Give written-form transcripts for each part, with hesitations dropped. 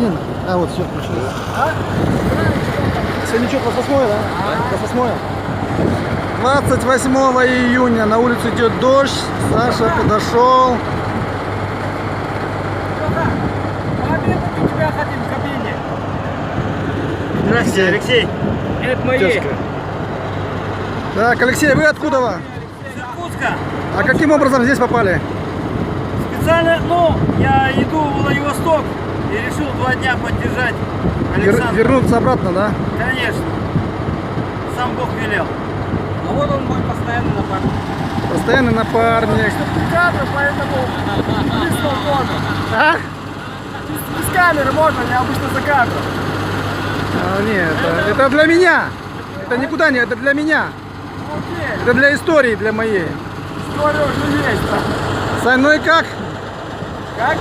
один. А, вот все включилось. Сегодня что, 28, да? 28. 28 июня на улице идет дождь. Саша подошел. У тебя хотим в кабине. Здравствуйте, Алексей. Это мои. Тёшка. Так, Алексей, вы откуда? С Иркутска. А каким образом здесь попали? Специально, я иду в Владивосток и решил 2 дня поддержать Александра. Вернуться обратно, да? Конечно. Сам Бог велел. А вот он мой постоянный напарник. Постоянный напарник. Кадр, поэтому близко можно. А? Без камеры можно, я обычно за кадром. А, нет, это для меня. Это никуда не, это для меня. Окей. Это для истории, для моей. История уже есть. Сань, ну и как? Как?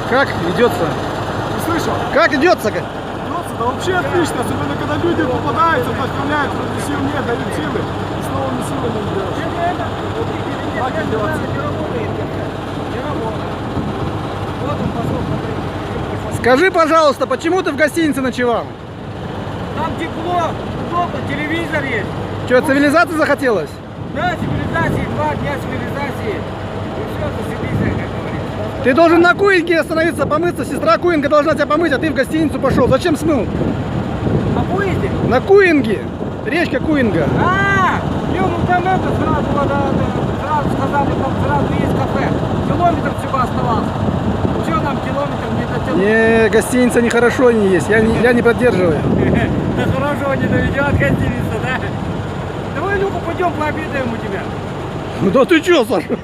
Как идется? Не слышал? Как идется? Идется, да вообще отлично, особенно когда люди попадаются, вдохновляют, вроде сил нет, дают силы, и с новыми силами идешь. Так и делается. Скажи, пожалуйста, почему ты в гостинице ночевал? Там тепло, удобно, телевизор есть. Что, цивилизации захотелось? Да, цивилизации, 2 дня цивилизации. И все, зашибись, как говорится. Ты должен на Куинге остановиться, помыться. Сестра Куинга должна тебя помыть, а ты в гостиницу пошел. Зачем смыл? А будете? На Куинге. Речка Куинга. Ну там это сразу сразу сказали, там сразу есть кафе. Километр всего оставался. Что нам километр не дотянуть? Не, гостиница нехорошо не есть. Я не поддерживаю. До хорошего не доведет гостиница, да? Давай, Люка, пойдем пообедаем у тебя. Ну да ты чё, Саша?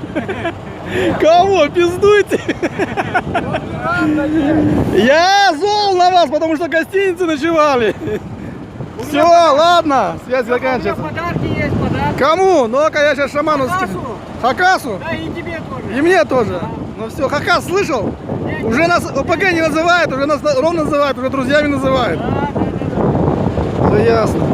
Кого? Пиздуйте? Я зол на вас, потому что гостиницы ночевали. Все, ладно, связь У меня заканчивается. подарки есть, подарки. Кому? Ну-ка, я сейчас шаману скину. Хакасу? Да, и тебе тоже. И мне тоже. Ну все, Хакас, слышал? Уже нас ОПГ не называют, уже нас Ром называют, уже друзьями называют. Все ясно.